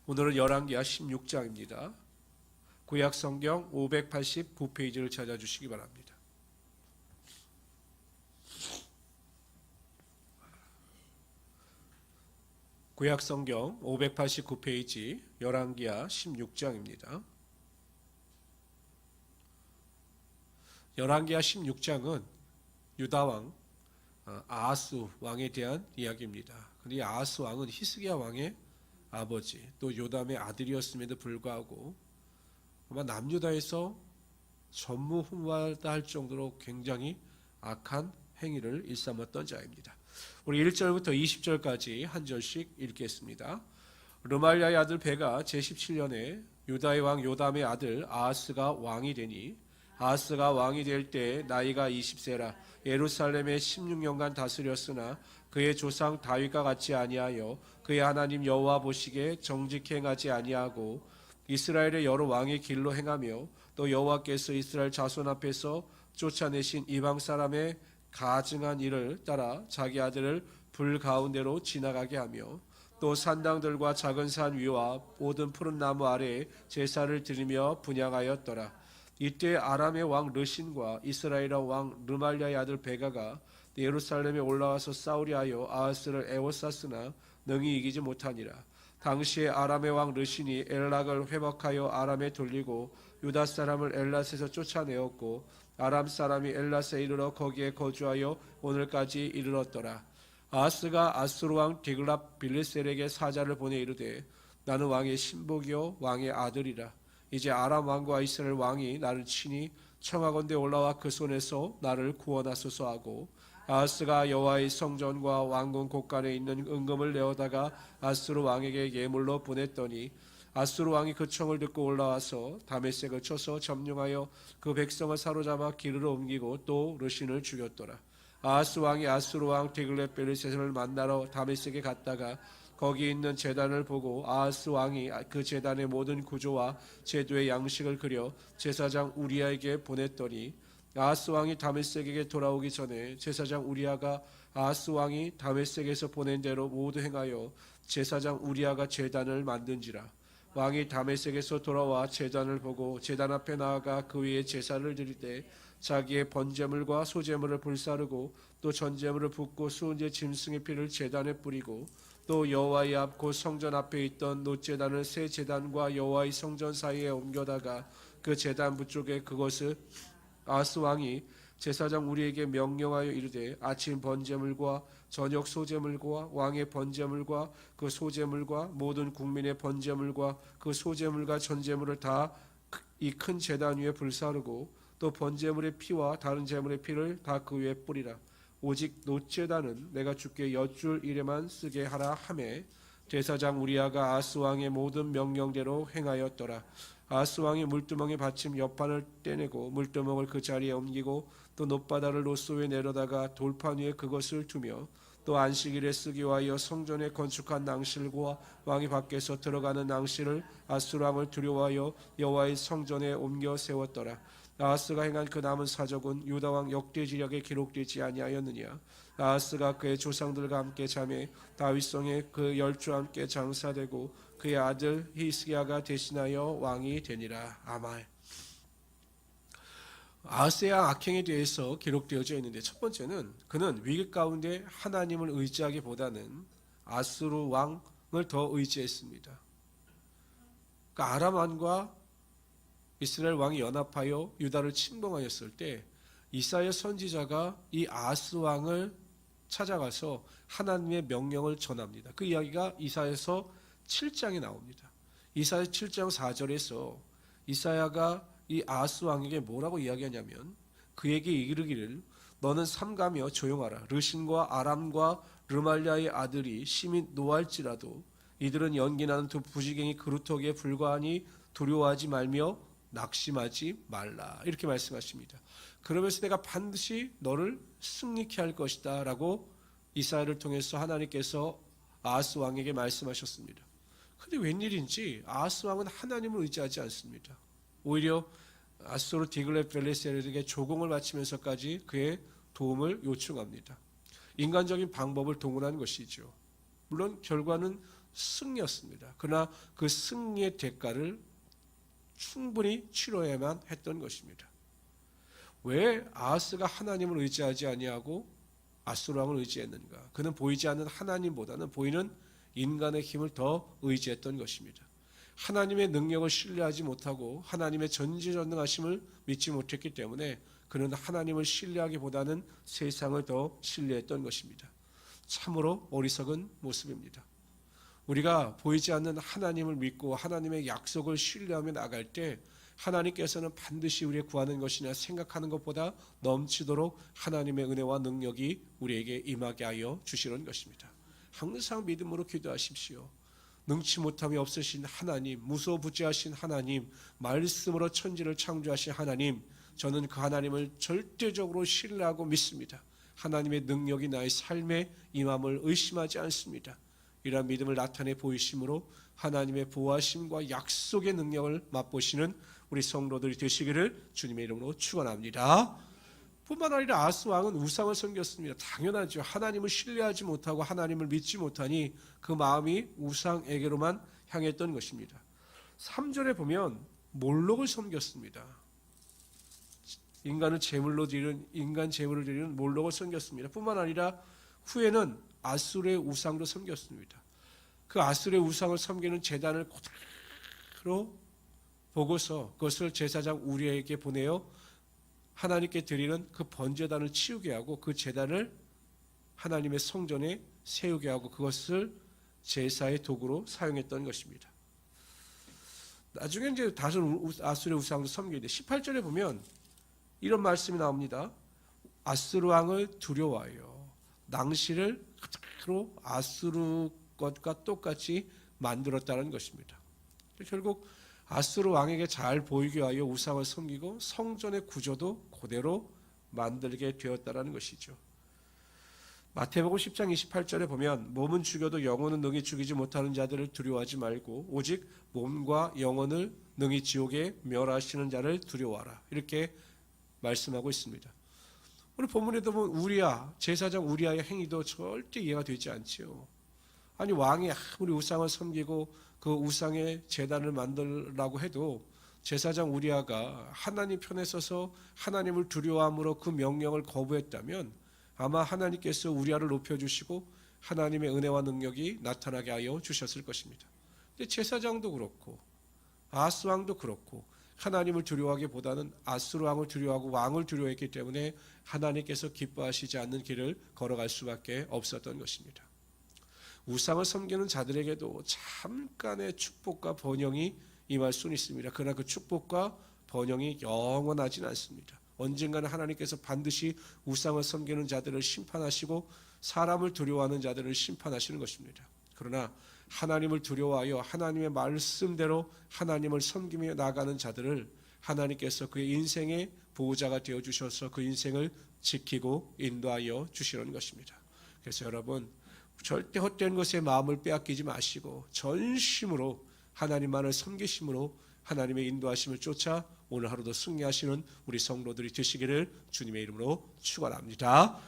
오늘은 열왕기하 16장입니다. 구약 성경 589페이지를 찾아주시기 바랍니다. 구약 성경 589페이지 열왕기하 16장입니다. 열왕기하 16장은 유다 왕 아하스 왕에 대한 이야기입니다. 그런데 아하스 왕은 히스기야 왕의 아버지 또 요담의 아들이었음에도 불구하고 아마 남유다에서 전무후무하다 할 정도로 굉장히 악한 행위를 일삼았던 자입니다. 우리 1절부터 20절까지 한 절씩 읽겠습니다. 르말야의 아들 베가 제17년에 유다의 왕 요담의 아들 아하스가 왕이 되니 아하스가 왕이 될 때 나이가 20세라 예루살렘에 16년간 다스렸으나 그의 조상 다윗과 같이 아니하여 그의 하나님 여호와 보시기에 정직히 행하지 아니하고 이스라엘의 여러 왕의 길로 행하며 또 여호와께서 이스라엘 자손 앞에서 쫓아내신 이방 사람의 가증한 일을 따라 자기 아들을 불 가운데로 지나가게 하며 또 산당들과 작은 산 위와 모든 푸른 나무 아래에 제사를 드리며 분향하였더라. 이때 아람의 왕 르신과 이스라엘의 왕 르말랴의 아들 베가가 예루살렘에 올라와서 싸우려 하여 아하스를 에워쌌으나 능히 이기지 못하니라. 당시에 아람의 왕 르신이 엘락을 회복하여 아람에 돌리고 유다 사람을 엘랏에서 쫓아내었고 아람 사람이 엘랏에 이르러 거기에 거주하여 오늘까지 이르렀더라. 아하스가 아수르 왕 디글랍 빌레셀에게 사자를 보내 이르되 나는 왕의 신복이요 왕의 아들이라. 이제 아람 왕과 이스라엘 왕이 나를 치니 청하건대 올라와 그 손에서 나를 구원하소서 하고 아하스가 여호와의 성전과 왕궁 곳간에 있는 은금을 내어다가 아수르 왕에게 예물로 보냈더니 아수르 왕이 그 청을 듣고 올라와서 다메섹을 쳐서 점령하여 그 백성을 사로잡아 기르러 옮기고 또 르신을 죽였더라. 아하스 왕이 아수르 왕 디글렛벨레셋을 만나러 다메섹에 갔다가 거기 있는 제단을 보고 아하스 왕이 그 제단의 모든 구조와 제도의 양식을 그려 제사장 우리아에게 보냈더니 아하스 왕이 다메섹에게 돌아오기 전에 제사장 우리아가 아하스 왕이 다메섹에서 보낸 대로 모두 행하여 제사장 우리아가 제단을 만든지라. 왕이 다메섹에서 돌아와 제단을 보고 제단 앞에 나아가 그 위에 제사를 드릴 때 자기의 번제물과 소제물을 불사르고 또 전제물을 붓고 수은제 짐승의 피를 제단에 뿌리고 또 여호와의 앞 곧 성전 앞에 있던 놋제단을 새 제단과 여호와의 성전 사이에 옮겨다가 그 제단 부쪽에 그것을 아하스 왕이 제사장 우리에게 명령하여 이르되 아침 번제물과 저녁 소제물과 왕의 번제물과 그 소제물과 모든 국민의 번제물과 그 소제물과 전제물을 다 이 큰 제단 위에 불사르고 또 번제물의 피와 다른 제물의 피를 다 그 위에 뿌리라. 오직 놋제단은 내가 주께 여쭐 일에만 쓰게 하라 하매 제사장 우리아가 아하스 왕의 모든 명령대로 행하였더라. 아하스 왕이 물두멍에 받침 옆판을 떼내고 물두멍을 그 자리에 옮기고 또 놋바다를 놋소 위에 내려다가 돌판 위에 그것을 두며 또 안식일에 쓰기 위하여 성전에 건축한 낭실과 왕이 밖에서 들어가는 낭실을 아수르 왕을 두려워하여 여호와의 성전에 옮겨 세웠더라. 아하스가 행한 그 남은 사적은 유다 왕 역대지략에 기록되지 아니하였느냐. 아하스가 그의 조상들과 함께 잠에 다윗성에 그 열주와 함께 장사되고 그의 아들 히스기야가 대신하여 왕이 되니라. 아멘. 아하스의 악행에 대해서 기록되어져 있는데 첫 번째는 그는 위기 가운데 하나님을 의지하기보다는 아수르 왕을 더 의지했습니다. 그러니까 아람 왕과 이스라엘 왕이 연합하여 유다를 침공하였을 때 이사야 선지자가 이 아하스 왕을 찾아가서 하나님의 명령을 전합니다. 그 이야기가 이사야서 7장에 나옵니다. 이사야 7장 4절에서 이사야가 이 아하스 왕에게 뭐라고 이야기하냐면 그에게 이르기를 너는 삼가며 조용하라. 르신과 아람과 르말랴의 아들이 심히 노할지라도 이들은 연기나는 두 부지갱이 그루터기에 불과하니 두려워하지 말며 낙심하지 말라. 이렇게 말씀하십니다. 그러면서 내가 반드시 너를 승리케 할 것이다 라고 이사야를 통해서 하나님께서 아하스 왕에게 말씀하셨습니다. 그런데 웬일인지 아하스 왕은 하나님을 의지하지 않습니다. 오히려 아수르 디글렛벨레셀에게 조공을 바치면서까지 그의 도움을 요청합니다. 인간적인 방법을 동원한 것이죠. 물론 결과는 승리였습니다. 그러나 그 승리의 대가를 충분히 치러야만 했던 것입니다. 왜 아하스가 하나님을 의지하지 아니하고 아수르 왕을 의지했는가? 그는 보이지 않는 하나님보다는 보이는 인간의 힘을 더 의지했던 것입니다. 하나님의 능력을 신뢰하지 못하고 하나님의 전지전능하심을 믿지 못했기 때문에 그는 하나님을 신뢰하기보다는 세상을 더 신뢰했던 것입니다. 참으로 어리석은 모습입니다. 우리가 보이지 않는 하나님을 믿고 하나님의 약속을 신뢰하며 나갈 때 하나님께서는 반드시 우리의 구하는 것이냐 생각하는 것보다 넘치도록 하나님의 은혜와 능력이 우리에게 임하게 하여 주시는 것입니다. 항상 믿음으로 기도하십시오. 능치 못함이 없으신 하나님, 무소부지하신 하나님, 말씀으로 천지를 창조하신 하나님, 저는 그 하나님을 절대적으로 신뢰하고 믿습니다. 하나님의 능력이 나의 삶에 임함을 의심하지 않습니다. 이러한 믿음을 나타내 보이심으로 하나님의 보호하심과 약속의 능력을 맛보시는 우리 성도들이 되시기를 주님의 이름으로 축원합니다. 뿐만 아니라 아하스 왕은 우상을 섬겼습니다. 당연하죠. 하나님을 신뢰하지 못하고 하나님을 믿지 못하니 그 마음이 우상에게로만 향했던 것입니다. 3절에 보면 몰록을 섬겼습니다. 인간을 제물로 드리는 인간 제물을 드리는 몰록을 섬겼습니다. 뿐만 아니라 후에는 아수르의 우상도 섬겼습니다. 그 아수르의 우상을 섬기는 제단을 그대로 보고서 그것을 제사장 우리에게 보내어 하나님께 드리는 그 번제단을 치우게 하고 그 제단을 하나님의 성전에 세우게 하고 그것을 제사의 도구로 사용했던 것입니다. 나중에 이제 다시 아수르의 우상도 섬기는데 18절에 보면 이런 말씀이 나옵니다. 아수르 왕을 두려워하여 낭시를 그대로 아수르 것과 똑같이 만들었다는 것입니다. 결국 아수르 왕에게 잘 보이게 하여 우상을 섬기고 성전의 구조도 그대로 만들게 되었다는 것이죠. 마태복음 10장 28절에 보면 몸은 죽여도 영혼은 능히 죽이지 못하는 자들을 두려워하지 말고 오직 몸과 영혼을 능히 지옥에 멸하시는 자를 두려워하라. 이렇게 말씀하고 있습니다. 오늘 본문에도 보면 우리야, 제사장 우리야의 행위도 절대 이해가 되지 않지요. 아니 왕이 아무리 우상을 섬기고 그 우상의 제단을 만들라고 해도 제사장 우리야가 하나님 편에 서서 하나님을 두려워함으로 그 명령을 거부했다면 아마 하나님께서 우리야를 높여주시고 하나님의 은혜와 능력이 나타나게 하여 주셨을 것입니다. 근데 제사장도 그렇고 아하스 왕도 그렇고 하나님을 두려워하기보다는 아수르 왕을 두려워하고 왕을 두려워했기 때문에 하나님께서 기뻐하시지 않는 길을 걸어갈 수밖에 없었던 것입니다. 우상을 섬기는 자들에게도 잠깐의 축복과 번영이 임할 수는 있습니다. 그러나 그 축복과 번영이 영원하진 않습니다. 언젠가는 하나님께서 반드시 우상을 섬기는 자들을 심판하시고 사람을 두려워하는 자들을 심판하시는 것입니다. 그러나 하나님을 두려워하여 하나님의 말씀대로 하나님을 섬기며 나가는 자들을 하나님께서 그의 인생의 보호자가 되어주셔서 그 인생을 지키고 인도하여 주시는 것입니다. 그래서 여러분 절대 헛된 것에 마음을 빼앗기지 마시고 전심으로 하나님만을 섬기심으로 하나님의 인도하심을 쫓아 오늘 하루도 승리하시는 우리 성도들이 되시기를 주님의 이름으로 축원합니다.